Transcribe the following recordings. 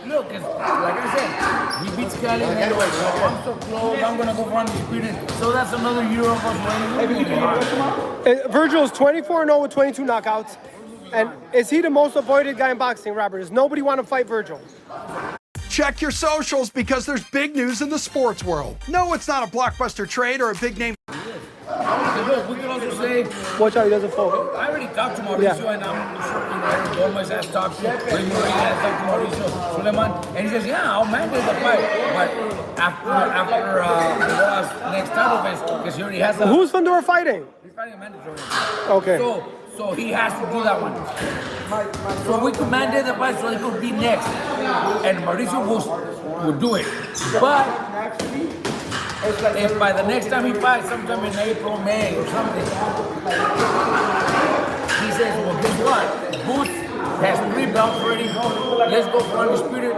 look, like I said, he beats Cali and then I'm so close, I'm going to go for undisputed. So that's another year of us waiting. Vergil's 24-0 with 22 knockouts. And is he the most avoided guy in boxing, Robert? Does nobody want to fight Vergil? Check your socials because there's big news in the sports world. No, it's not a blockbuster trade or a big name. Look, we can also say, watch out, he doesn't fall. I already talked to Mauricio, and I'm sure Gomez has talked to Ray Murray has talked to Mauricio, Sulaiman, and he says, yeah, I'll mandate the fight. But after Fundora's next title fight, because he already has a... Who's Fundora fighting? He's fighting a mandatory. Okay. So he has to do that one. So we could mandate the fight so he could be next. And Mauricio will do it. But if by the next time he fights, sometime in April, May, or something, he says, well, guess what? Boots has 3 belts already. Let's go for undisputed.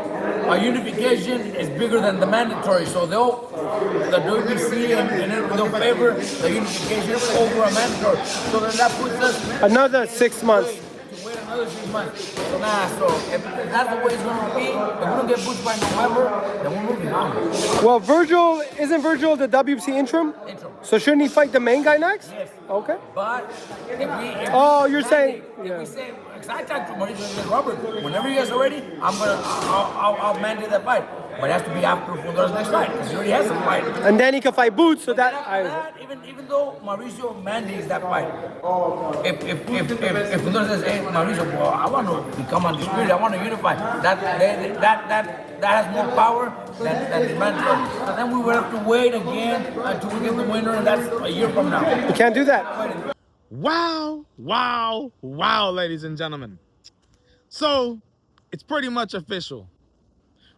Our unification is bigger than the mandatory, so the WBC and they'll favor the unification over a mandatory. So then that puts us another 6 months. To wait another 6 months. So if that's the way it's going to be, if we don't get Boots by November, then we're moving on. Well, isn't Vergil the WBC interim? So shouldn't he fight the main guy next? Yes. Okay. But you're saying, if we say, because I talked to Mauricio and said, Robert, whenever you guys are ready, I'll mandate that fight. But it has to be after Fundora's next fight, because he already has a fight. And then he can fight Boots, so even though Mauricio mandates that fight, if Fundora says, hey, Mauricio, well, I want to become undisputed, I want to unify, that has more power than the mandatory. So then we would have to wait again until we get the winner, and that's a year from now. You can't do that. Wow, wow, wow, ladies and gentlemen. So, it's pretty much official.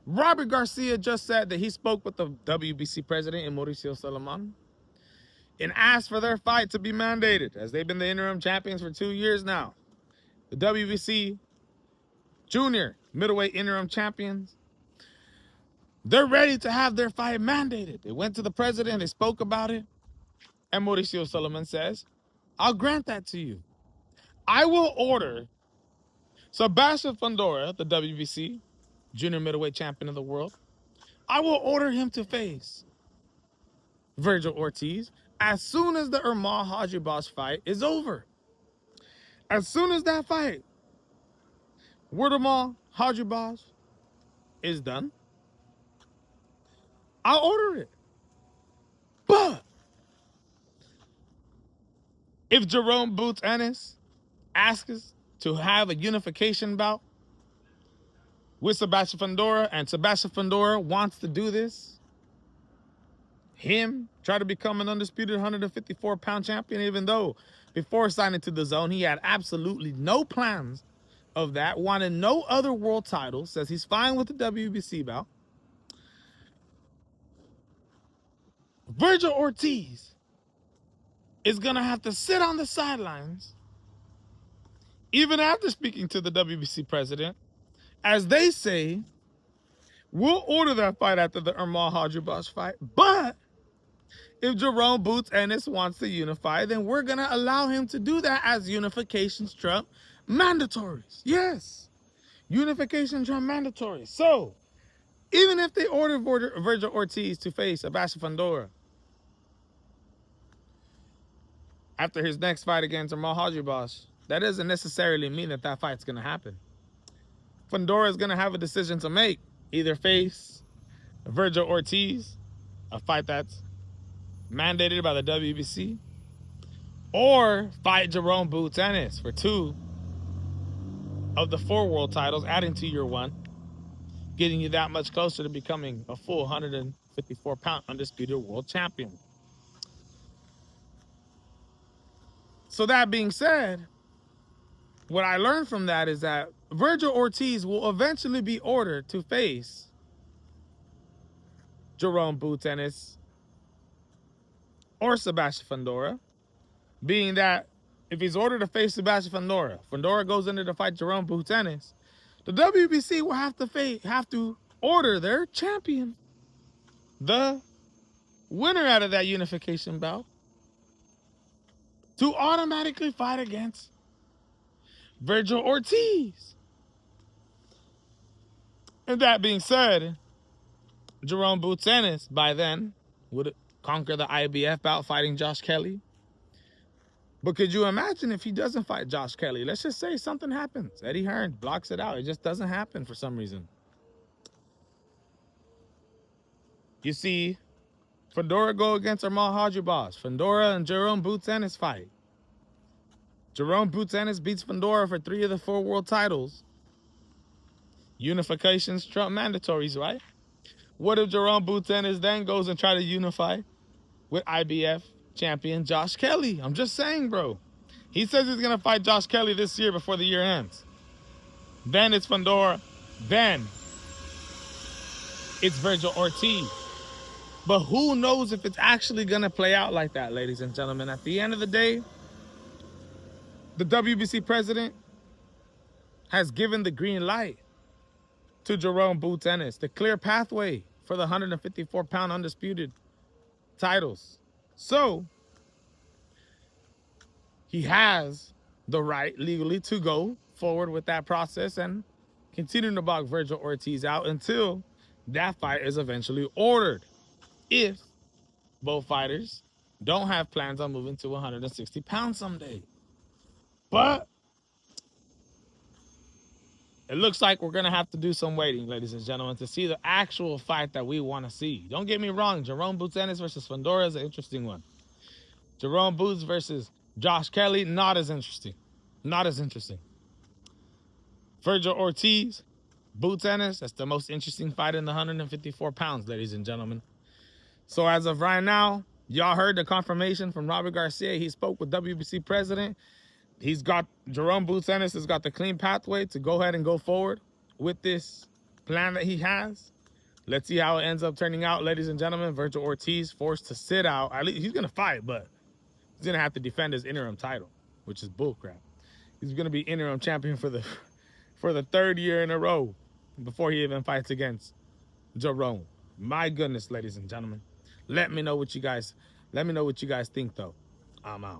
Robert Garcia just said that he spoke with the WBC president, MAURICIO, SULAIMAN, and asked for their fight to be mandated, as they've been the interim champions for 2 years now. The WBC junior middleweight interim champions, they're ready to have their fight mandated. They went to the president, they spoke about it, and MAURICIO SULAIMAN says, I'll grant that to you. I will order Sebastian Fundora, the WBC junior middleweight champion of the world. I will order him to face Vergil Ortiz as soon as the ERMALL Hajibas fight is over. As soon as that fight, ERMALL Hajibas is done, I'll order it. But if Jaron Boots Ennis asks us to have a unification bout with Sebastian Fundora, and Sebastian Fundora wants to do this, try to become an undisputed 154-pound champion, even though before signing to the zone, he had absolutely no plans of that, wanted no other world titles, says he's fine with the WBC bout. Vergil Ortiz is going to have to sit on the sidelines, even after speaking to the WBC president, as they say, we'll order that fight after the ERMALL Hajibas fight, but if Jaron Boots Ennis wants to unify, then we're going to allow him to do that as unifications trump mandatories. Yes, unification trump mandatories. So, even if they order Vergil Ortiz to face Sebastian Fundora after his next fight against ERMALL Hajibas, that doesn't necessarily mean that that fight's going to happen. Fundora is going to have a decision to make. Either face Vergil Ortiz, a fight that's mandated by the WBC, or fight Jaron Boots Ennis for 2 of the 4 world titles, adding to your 1, getting you that much closer to becoming a full 154-pound undisputed world champion. So that being said, what I learned from that is that Vergil Ortiz will eventually be ordered to face Jaron Boots Ennis or Sebastian Fundora, being that if he's ordered to face Sebastian Fundora, Fundora goes into the fight Jaron Boots Ennis, the WBC will have to order their champion, the winner out of that unification bout, to automatically fight against Vergil Ortiz. And that being said, Jerome Boots Ennis by then would conquer the IBF bout fighting Josh Kelly. But could you imagine if he doesn't fight Josh Kelly? Let's just say something happens. Eddie Hearn blocks it out. It just doesn't happen for some reason. You see Fundora go against ERMALL Hadjibas. Fundora and Jerome Boots Ennis fight. Jerome Boots Ennis beats Fundora for 3 of the 4 world titles. Unifications trump mandatories, right? What if Jerome Boots Ennis then goes and try to unify with IBF champion Josh Kelly? I'm just saying, bro. He says he's going to fight Josh Kelly this year before the year ends. Then it's Fundora. Then it's Vergil Ortiz. But who knows if it's actually going to play out like that, ladies and gentlemen. At the end of the day, the WBC president has given the green light to Jerome Boots Ennis, the clear pathway for the 154-pound undisputed titles. So he has the right legally to go forward with that process and continue to box Vergil Ortiz out until that fight is eventually ordered. If both fighters don't have plans on moving to 160 pounds someday. But it looks like we're going to have to do some waiting, ladies and gentlemen, to see the actual fight that we want to see. Don't get me wrong. Jerome Boots Ennis versus Fundora is an interesting one. Jerome Boots versus Josh Kelly, not as interesting. Not as interesting. Vergil Ortiz, Boots Ennis, that's the most interesting fight in the 154 pounds, ladies and gentlemen. So as of right now, y'all heard the confirmation from Robert Garcia. He spoke with WBC president. He's got, Jerome Boots Ennis has got the clean pathway to go ahead and go forward with this plan that he has. Let's see how it ends up turning out, ladies and gentlemen. Vergil Ortiz forced to sit out. At least he's going to fight, but he's going to have to defend his interim title, which is bullcrap. He's going to be interim champion for the 3rd year in a row before he even fights against Jerome. My goodness, ladies and gentlemen. Let me know what you guys think, though. I'm out.